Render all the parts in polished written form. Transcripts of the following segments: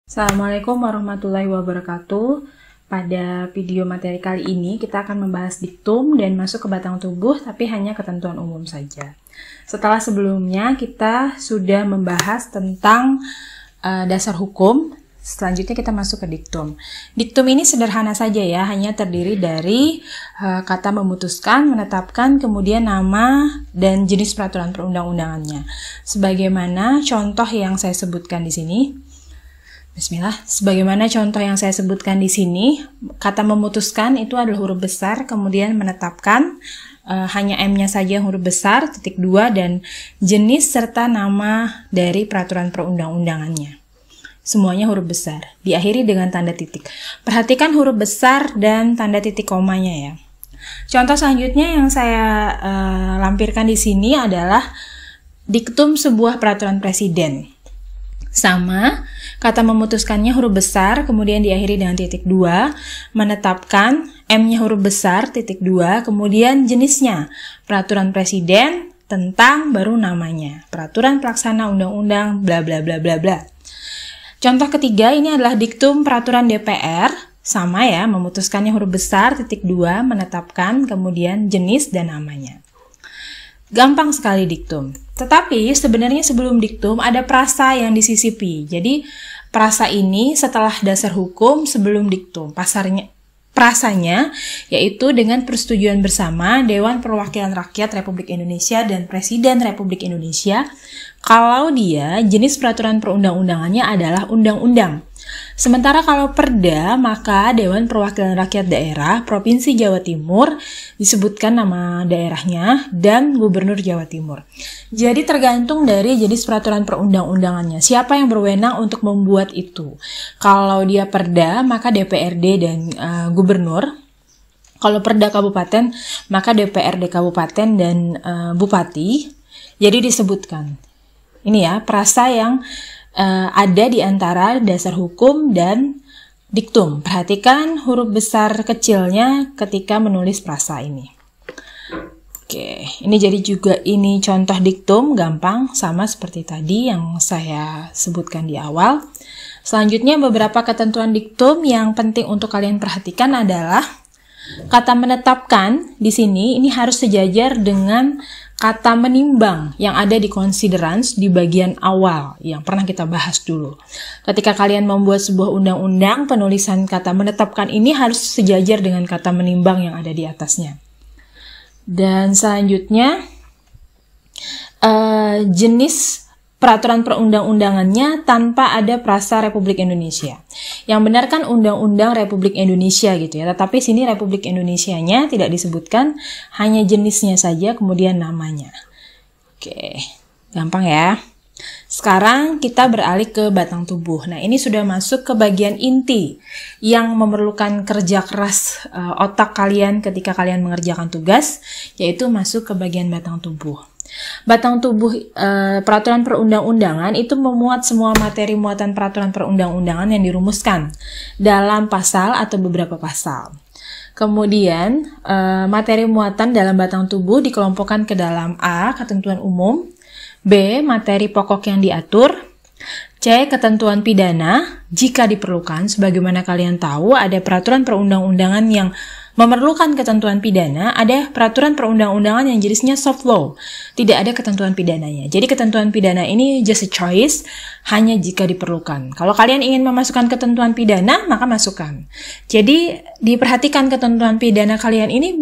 Assalamualaikum warahmatullahi wabarakatuh. Pada video materi kali ini kita akan membahas diktum dan masuk ke batang tubuh, tapi hanya ketentuan umum saja. Setelah sebelumnya kita sudah membahas tentang dasar hukum, selanjutnya kita masuk ke diktum. Diktum ini sederhana saja ya, hanya terdiri dari kata memutuskan, menetapkan, kemudian nama dan jenis peraturan perundang-undangannya. Sebagaimana contoh yang saya sebutkan di sini. Bismillah. Sebagaimana contoh yang saya sebutkan di sini, kata memutuskan itu adalah huruf besar, kemudian menetapkan hanya M-nya saja huruf besar, titik 2, dan jenis serta nama dari peraturan perundang-undangannya. Semuanya huruf besar, diakhiri dengan tanda titik. Perhatikan huruf besar dan tanda titik komanya ya. Contoh selanjutnya yang saya lampirkan di sini adalah diktum sebuah peraturan presiden. Sama, kata memutuskannya huruf besar, kemudian diakhiri dengan titik 2, menetapkan, M-nya huruf besar, titik 2, kemudian jenisnya, peraturan presiden, tentang, baru namanya, peraturan pelaksana undang-undang, bla bla bla bla bla. Contoh ketiga ini adalah diktum peraturan DPR, sama ya, memutuskannya huruf besar, titik 2, menetapkan, kemudian jenis dan namanya. Gampang sekali diktum. Tetapi sebenarnya sebelum diktum ada prasa yang disisipi. Jadi prasa ini setelah dasar hukum sebelum diktum. Prasanya yaitu dengan persetujuan bersama Dewan Perwakilan Rakyat Republik Indonesia dan Presiden Republik Indonesia kalau dia jenis peraturan perundang-undangannya adalah undang-undang. Sementara kalau perda, maka Dewan Perwakilan Rakyat Daerah Provinsi Jawa Timur disebutkan nama daerahnya dan Gubernur Jawa Timur. Jadi tergantung dari jenis peraturan perundang-undangannya. Siapa yang berwenang untuk membuat itu? Kalau dia perda, maka DPRD dan Gubernur. Kalau perda kabupaten, maka DPRD kabupaten dan Bupati. Jadi disebutkan. Ini ya, prasa yang ada di antara dasar hukum dan diktum. Perhatikan huruf besar kecilnya ketika menulis prasa ini. Oke, ini jadi juga ini contoh diktum, gampang, sama seperti tadi yang saya sebutkan di awal. Selanjutnya beberapa ketentuan diktum yang penting untuk kalian perhatikan adalah kata menetapkan di sini ini harus sejajar dengan kata menimbang yang ada di considerance di bagian awal yang pernah kita bahas dulu. Ketika kalian membuat sebuah undang-undang, penulisan kata menetapkan ini harus sejajar dengan kata menimbang yang ada di atasnya. Dan selanjutnya, jenis peraturan perundang-undangannya tanpa ada prasa Republik Indonesia. Yang benar kan Undang-Undang Republik Indonesia gitu ya, tetapi sini Republik Indonesianya tidak disebutkan, hanya jenisnya saja kemudian namanya. Oke, gampang ya. Sekarang kita beralih ke batang tubuh. Nah, ini sudah masuk ke bagian inti yang memerlukan kerja keras otak kalian ketika kalian mengerjakan tugas, yaitu masuk ke bagian batang tubuh. Batang tubuh peraturan perundang-undangan itu memuat semua materi muatan peraturan perundang-undangan yang dirumuskan dalam pasal atau beberapa pasal. Kemudian materi muatan dalam batang tubuh dikelompokkan ke dalam A. Ketentuan umum, B. Materi pokok yang diatur, C. Ketentuan pidana jika diperlukan. Sebagaimana kalian tahu ada peraturan perundang-undangan yang memerlukan ketentuan pidana, ada peraturan perundang-undangan yang jenisnya soft law. Tidak ada ketentuan pidananya. Jadi ketentuan pidana ini just a choice, hanya jika diperlukan. Kalau kalian ingin memasukkan ketentuan pidana, maka masukkan. Jadi diperhatikan ketentuan pidana kalian ini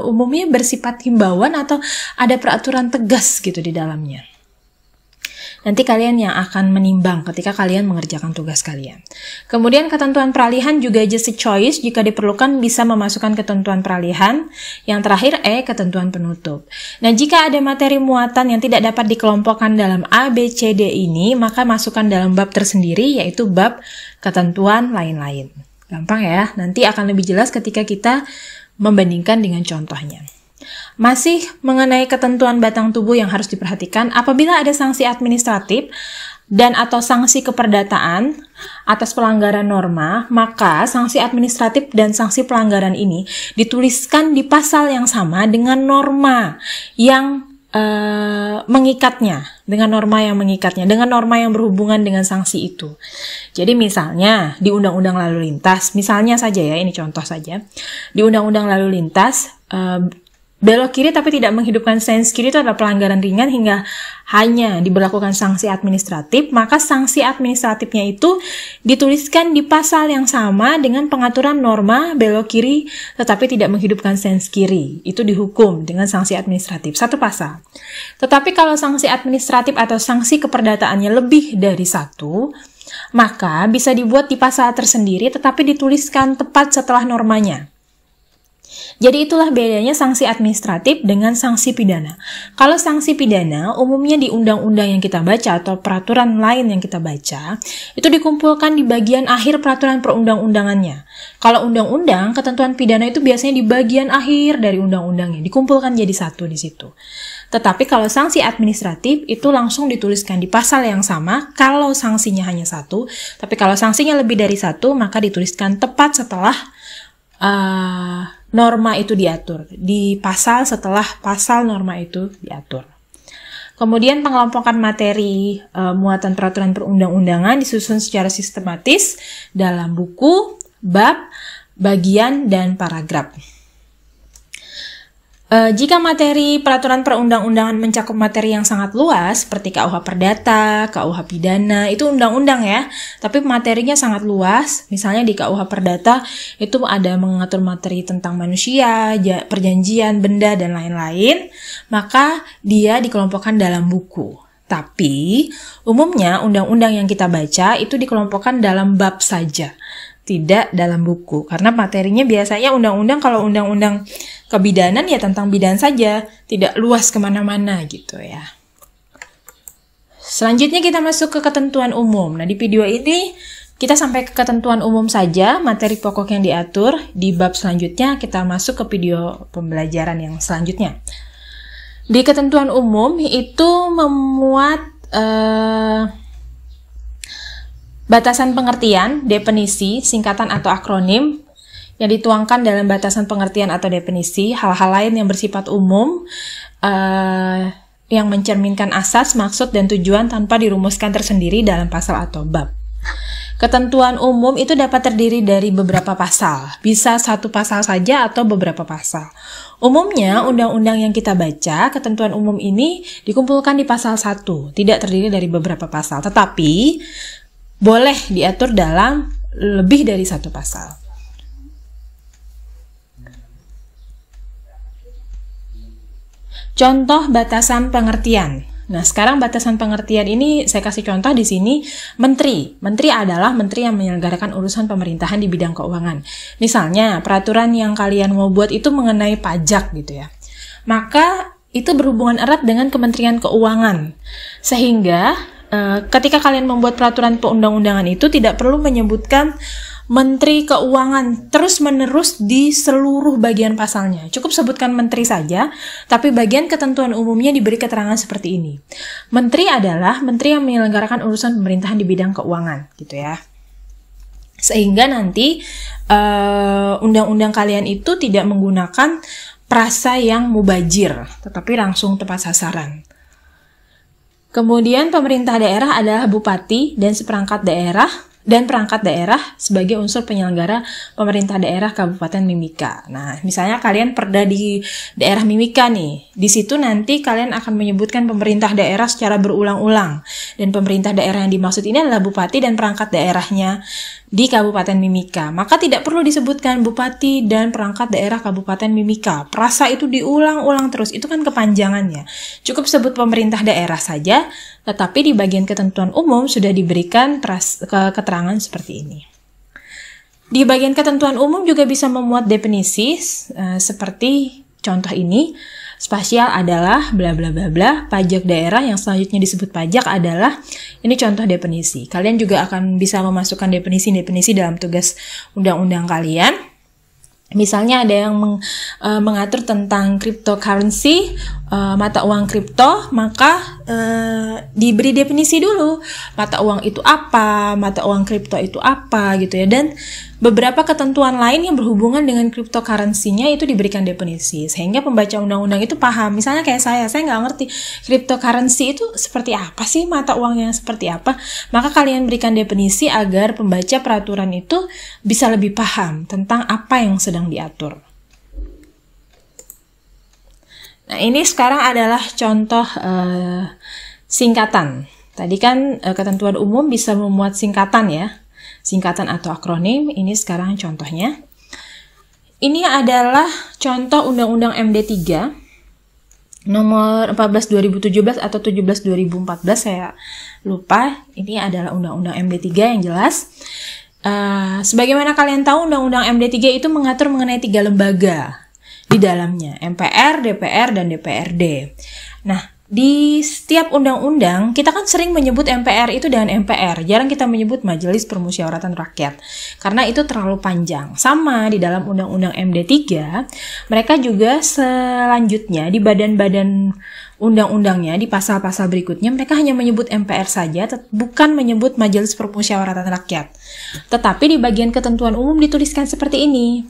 umumnya bersifat himbauan atau ada peraturan tegas gitu di dalamnya. Nanti kalian yang akan menimbang ketika kalian mengerjakan tugas kalian. Kemudian ketentuan peralihan juga just a choice, jika diperlukan bisa memasukkan ketentuan peralihan. Yang terakhir ketentuan penutup. Nah, jika ada materi muatan yang tidak dapat dikelompokkan dalam A, B, C, D ini, maka masukkan dalam bab tersendiri, yaitu bab ketentuan lain-lain. Gampang ya, nanti akan lebih jelas ketika kita membandingkan dengan contohnya. Masih mengenai ketentuan batang tubuh yang harus diperhatikan, apabila ada sanksi administratif dan atau sanksi keperdataan atas pelanggaran norma, maka sanksi administratif dan sanksi pelanggaran ini dituliskan di pasal yang sama dengan norma yang mengikatnya, dengan norma yang mengikatnya, dengan norma yang berhubungan dengan sanksi itu. Jadi misalnya di Undang-Undang Lalu Lintas, misalnya saja ya, ini contoh saja, di Undang-Undang Lalu Lintas, belok kiri tapi tidak menghidupkan sen kiri itu adalah pelanggaran ringan hingga hanya diberlakukan sanksi administratif, maka sanksi administratifnya itu dituliskan di pasal yang sama dengan pengaturan norma belok kiri tetapi tidak menghidupkan sen kiri. Itu dihukum dengan sanksi administratif, satu pasal. Tetapi kalau sanksi administratif atau sanksi keperdataannya lebih dari satu, maka bisa dibuat di pasal tersendiri tetapi dituliskan tepat setelah normanya. Jadi itulah bedanya sanksi administratif dengan sanksi pidana. Kalau sanksi pidana, umumnya di undang-undang yang kita baca atau peraturan lain yang kita baca, itu dikumpulkan di bagian akhir peraturan perundang-undangannya. Kalau undang-undang, ketentuan pidana itu biasanya di bagian akhir dari undang-undangnya, dikumpulkan jadi satu di situ. Tetapi kalau sanksi administratif, itu langsung dituliskan di pasal yang sama, kalau sanksinya hanya satu, tapi kalau sanksinya lebih dari satu, maka dituliskan tepat setelah norma itu diatur, di pasal setelah pasal norma itu diatur. Kemudian pengelompokan materi muatan peraturan perundang-undangan disusun secara sistematis dalam buku, bab, bagian, dan paragraf. Jika materi peraturan perundang-undangan mencakup materi yang sangat luas, seperti KUH Perdata, KUH Pidana, itu undang-undang ya, tapi materinya sangat luas. Misalnya di KUH Perdata, itu ada mengatur materi tentang manusia, perjanjian, benda, dan lain-lain, maka dia dikelompokkan dalam buku. Tapi, umumnya undang-undang yang kita baca itu dikelompokkan dalam bab saja, tidak dalam buku. Karena materinya biasanya undang-undang, kalau undang-undang kebidanan ya tentang bidan saja, tidak luas kemana-mana gitu ya. Selanjutnya kita masuk ke ketentuan umum. Nah di video ini kita sampai ke ketentuan umum saja, materi pokok yang diatur. Di bab selanjutnya kita masuk ke video pembelajaran yang selanjutnya. Di ketentuan umum itu memuat batasan pengertian, definisi, singkatan atau akronim yang dituangkan dalam batasan pengertian atau definisi, hal-hal lain yang bersifat umum yang mencerminkan asas, maksud, dan tujuan tanpa dirumuskan tersendiri dalam pasal atau bab. Ketentuan umum itu dapat terdiri dari beberapa pasal, bisa satu pasal saja atau beberapa pasal. Umumnya, undang-undang yang kita baca, ketentuan umum ini dikumpulkan di pasal 1, tidak terdiri dari beberapa pasal, tetapi boleh diatur dalam lebih dari satu pasal. Contoh batasan pengertian. Nah, sekarang batasan pengertian ini saya kasih contoh di sini menteri. Menteri adalah menteri yang menyelenggarakan urusan pemerintahan di bidang keuangan. Misalnya, peraturan yang kalian mau buat itu mengenai pajak gitu ya. Maka itu berhubungan erat dengan Kementerian Keuangan. Sehingga ketika kalian membuat peraturan perundang-undangan itu tidak perlu menyebutkan Menteri Keuangan terus-menerus di seluruh bagian pasalnya. Cukup sebutkan menteri saja, tapi bagian ketentuan umumnya diberi keterangan seperti ini. Menteri adalah menteri yang menyelenggarakan urusan pemerintahan di bidang keuangan, gitu ya. Sehingga nanti undang-undang kalian itu tidak menggunakan prasa yang mubajir, tetapi langsung tepat sasaran. Kemudian pemerintah daerah adalah bupati dan seperangkat daerah dan perangkat daerah sebagai unsur penyelenggara pemerintah daerah Kabupaten Mimika. Nah, misalnya kalian perda di daerah Mimika nih, di situ nanti kalian akan menyebutkan pemerintah daerah secara berulang-ulang. Dan pemerintah daerah yang dimaksud ini adalah bupati dan perangkat daerahnya di Kabupaten Mimika. Maka tidak perlu disebutkan bupati dan perangkat daerah Kabupaten Mimika. Prasa itu diulang-ulang terus, itu kan kepanjangannya. Cukup sebut pemerintah daerah saja, tetapi di bagian ketentuan umum sudah diberikan keterangan seperti ini. Di bagian ketentuan umum juga bisa memuat definisi seperti contoh ini. Spasial adalah bla bla bla bla, pajak daerah yang selanjutnya disebut pajak adalah, ini contoh definisi. Kalian juga akan bisa memasukkan definisi-definisi dalam tugas undang-undang kalian. Misalnya ada yang mengatur tentang cryptocurrency, mata uang kripto, maka diberi definisi dulu mata uang itu apa, mata uang kripto itu apa gitu ya, dan beberapa ketentuan lain yang berhubungan dengan cryptocurrency-nya itu diberikan definisi sehingga pembaca undang-undang itu paham. Misalnya kayak saya nggak ngerti cryptocurrency itu seperti apa sih, mata uangnya seperti apa, maka kalian berikan definisi agar pembaca peraturan itu bisa lebih paham tentang apa yang sedang diatur. Nah, ini sekarang adalah contoh singkatan. Tadi kan ketentuan umum bisa memuat singkatan ya, singkatan atau akronim. Ini sekarang contohnya. Ini adalah contoh Undang-Undang MD3 nomor 14 2017 atau 17 2014, saya lupa. Ini adalah Undang-Undang MD3 yang jelas. Sebagaimana kalian tahu, Undang-Undang MD3 itu mengatur mengenai 3 lembaga di dalamnya, MPR, DPR, dan DPRD. Nah, di setiap undang-undang, kita kan sering menyebut MPR itu dengan MPR, jarang kita menyebut Majelis Permusyawaratan Rakyat, karena itu terlalu panjang. Sama di dalam Undang-Undang MD3, mereka juga selanjutnya di badan-badan undang-undangnya, di pasal-pasal berikutnya, mereka hanya menyebut MPR saja, bukan menyebut Majelis Permusyawaratan Rakyat. Tetapi di bagian ketentuan umum dituliskan seperti ini.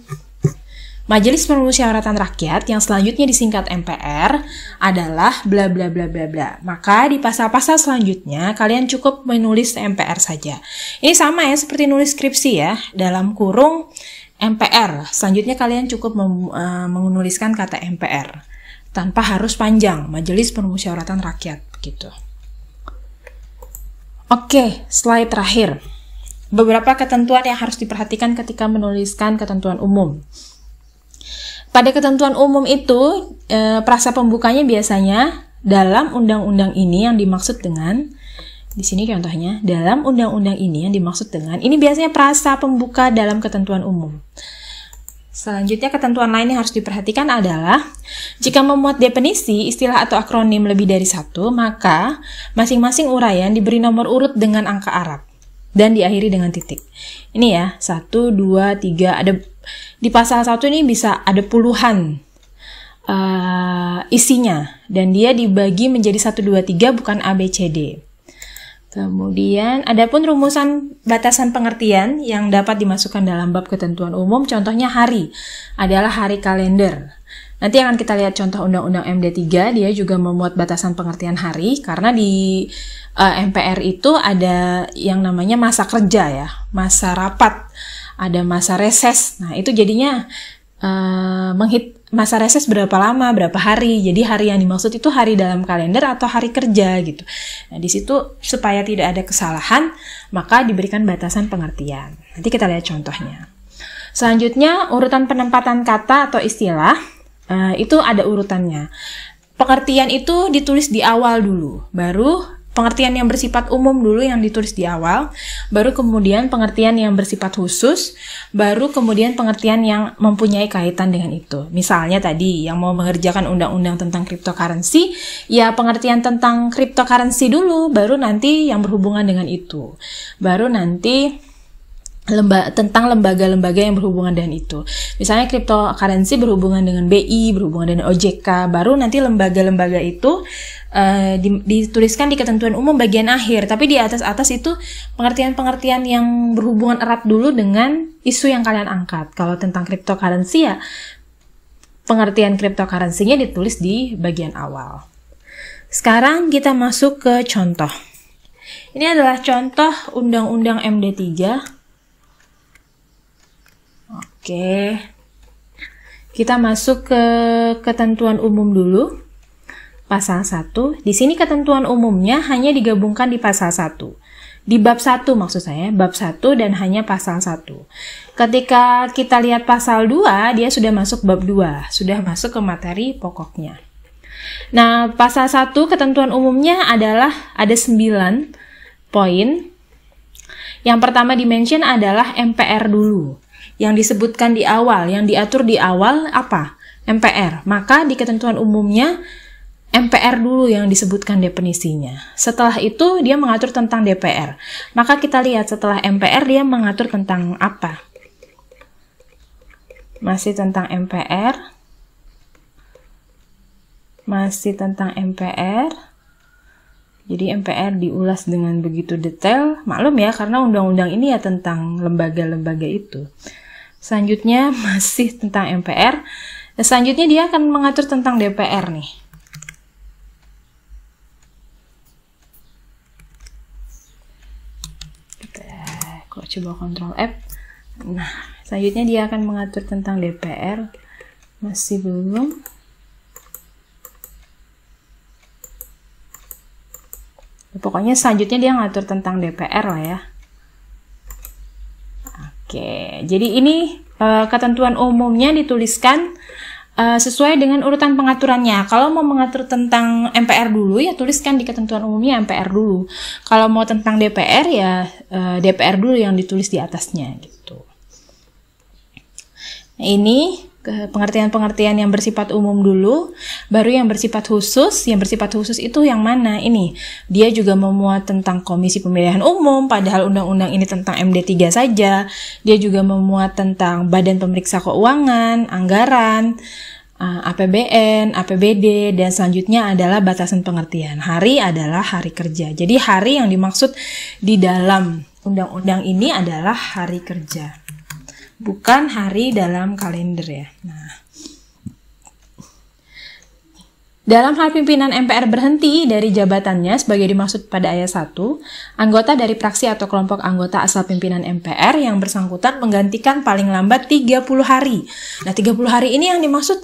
Majelis Permusyawaratan Rakyat yang selanjutnya disingkat MPR adalah bla bla bla bla bla. Maka di pasal-pasal selanjutnya kalian cukup menulis MPR saja. Ini sama ya seperti nulis skripsi ya, dalam kurung MPR. Selanjutnya kalian cukup menuliskan kata MPR tanpa harus panjang, Majelis Permusyawaratan Rakyat begitu. Oke, slide terakhir. Beberapa ketentuan yang harus diperhatikan ketika menuliskan ketentuan umum. Pada ketentuan umum itu, prasa pembukanya biasanya dalam undang-undang ini yang dimaksud dengan, di sini contohnya, dalam undang-undang ini yang dimaksud dengan, ini biasanya prasa pembuka dalam ketentuan umum. Selanjutnya ketentuan lain yang harus diperhatikan adalah, jika memuat definisi, istilah atau akronim lebih dari satu, maka masing-masing uraian diberi nomor urut dengan angka Arab dan diakhiri dengan titik. Ini ya, 1, 2, 3, ada di pasal 1 ini bisa ada puluhan isinya, dan dia dibagi menjadi 1, 2, 3, bukan A, B, C, D. Kemudian, adapun rumusan batasan pengertian yang dapat dimasukkan dalam bab ketentuan umum, contohnya hari, adalah hari kalender. Nanti akan kita lihat contoh Undang-Undang MD3, dia juga memuat batasan pengertian hari, karena di MPR itu ada yang namanya masa kerja ya, masa rapat, ada masa reses. Nah, itu jadinya masa reses berapa lama, berapa hari. Jadi hari yang dimaksud itu hari dalam kalender atau hari kerja gitu. Nah, di situ supaya tidak ada kesalahan, maka diberikan batasan pengertian. Nanti kita lihat contohnya. Selanjutnya, urutan penempatan kata atau istilah, itu ada urutannya. Pengertian itu ditulis di awal dulu, baru pengertian yang bersifat umum dulu yang ditulis di awal, baru kemudian pengertian yang bersifat khusus, baru kemudian pengertian yang mempunyai kaitan dengan itu. Misalnya tadi yang mau mengerjakan undang-undang tentang cryptocurrency, ya pengertian tentang cryptocurrency dulu, baru nanti yang berhubungan dengan itu. Baru nanti tentang lembaga-lembaga yang berhubungan dengan itu. Misalnya cryptocurrency berhubungan dengan BI, berhubungan dengan OJK, baru nanti lembaga-lembaga itu dituliskan di ketentuan umum bagian akhir, tapi di atas-atas itu pengertian-pengertian yang berhubungan erat dulu dengan isu yang kalian angkat. Kalau tentang cryptocurrency ya, pengertian cryptocurrency-nya ditulis di bagian awal. Sekarang kita masuk ke contoh. Ini adalah contoh Undang-Undang MD3. Oke, kita masuk ke ketentuan umum dulu, pasal 1. Di sini ketentuan umumnya hanya digabungkan di pasal 1. Di bab 1 maksud saya, bab 1 dan hanya pasal 1. Ketika kita lihat pasal 2, dia sudah masuk bab 2, sudah masuk ke materi pokoknya. Nah, pasal 1 ketentuan umumnya adalah ada 9 poin. Yang pertama dimention adalah MPR dulu. Yang disebutkan di awal, yang diatur di awal apa? MPR. Maka di ketentuan umumnya MPR dulu yang disebutkan definisinya. Setelah itu dia mengatur tentang DPR. Maka kita lihat setelah MPR dia mengatur tentang apa? Masih tentang MPR. Masih tentang MPR. Jadi MPR diulas dengan begitu detail. Maklum ya, karena undang-undang ini ya tentang lembaga-lembaga itu. Selanjutnya masih tentang MPR. Selanjutnya dia akan mengatur tentang DPR nih. Kita coba Ctrl F. Nah, selanjutnya dia akan mengatur tentang DPR. Masih belum. Pokoknya selanjutnya dia ngatur tentang DPR lah ya. Oke, jadi ini ketentuan umumnya dituliskan sesuai dengan urutan pengaturannya. Kalau mau mengatur tentang MPR dulu, ya tuliskan di ketentuan umumnya MPR dulu. Kalau mau tentang DPR, ya DPR dulu yang ditulis di atasnya gitu. Nah, ini pengertian-pengertian yang bersifat umum dulu, baru yang bersifat khusus. Yang bersifat khusus itu yang mana? Ini, dia juga memuat tentang Komisi Pemilihan Umum, padahal undang-undang ini tentang MD3 saja. Dia juga memuat tentang Badan Pemeriksa Keuangan, anggaran, APBN, APBD, dan selanjutnya adalah batasan pengertian. Hari adalah hari kerja. Jadi hari yang dimaksud di dalam undang-undang ini adalah hari kerja, bukan hari dalam kalender ya. Nah, dalam hal pimpinan MPR berhenti dari jabatannya sebagai dimaksud pada ayat 1, anggota dari fraksi atau kelompok anggota asal pimpinan MPR yang bersangkutan menggantikan paling lambat 30 hari. Nah, 30 hari ini yang dimaksud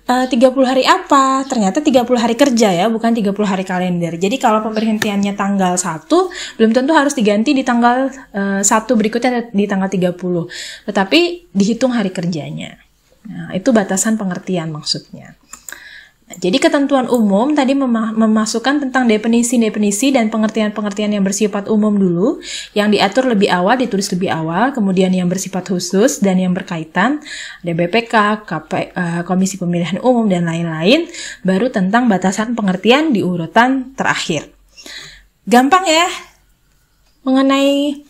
30 hari apa? Ternyata 30 hari kerja ya, bukan 30 hari kalender. Jadi kalau pemberhentiannya tanggal 1, belum tentu harus diganti di tanggal 1 berikutnya di tanggal 30. Tetapi dihitung hari kerjanya. Nah, itu batasan pengertian maksudnya. Jadi ketentuan umum tadi memasukkan tentang definisi-definisi dan pengertian-pengertian yang bersifat umum dulu, yang diatur lebih awal, ditulis lebih awal, kemudian yang bersifat khusus dan yang berkaitan, ada BPK, Komisi Pemilihan Umum, dan lain-lain, baru tentang batasan pengertian di urutan terakhir. Gampang ya, mengenai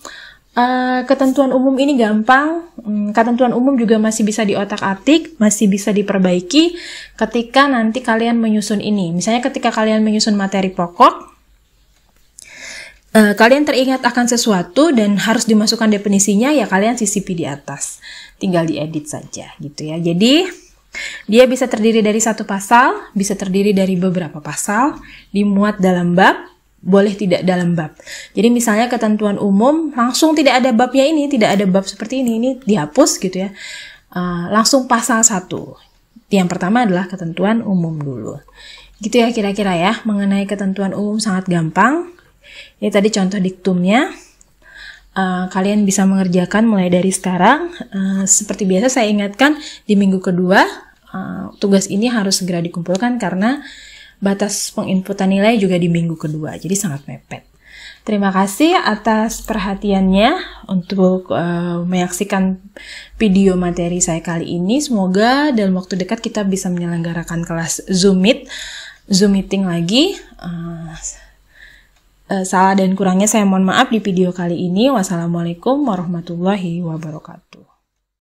ketentuan umum ini gampang. Ketentuan umum juga masih bisa diotak-atik, masih bisa diperbaiki ketika nanti kalian menyusun ini. Misalnya ketika kalian menyusun materi pokok, kalian teringat akan sesuatu dan harus dimasukkan definisinya, ya kalian sisipi di atas. Tinggal diedit saja gitu ya. Jadi dia bisa terdiri dari satu pasal, bisa terdiri dari beberapa pasal, dimuat dalam bab, boleh tidak dalam bab. Jadi misalnya ketentuan umum langsung tidak ada babnya ini, tidak ada bab seperti ini dihapus gitu ya. Langsung pasal 1. Yang pertama adalah ketentuan umum dulu. Gitu ya kira-kira ya, mengenai ketentuan umum sangat gampang. Ini tadi contoh diktumnya. Kalian bisa mengerjakan mulai dari sekarang. Seperti biasa saya ingatkan, di minggu kedua tugas ini harus segera dikumpulkan karena batas penginputan nilai juga di minggu kedua, jadi sangat mepet. Terima kasih atas perhatiannya untuk menyaksikan video materi saya kali ini. Semoga dalam waktu dekat kita bisa menyelenggarakan kelas Zoom meeting lagi. Salah dan kurangnya saya mohon maaf di video kali ini. Wassalamualaikum warahmatullahi wabarakatuh.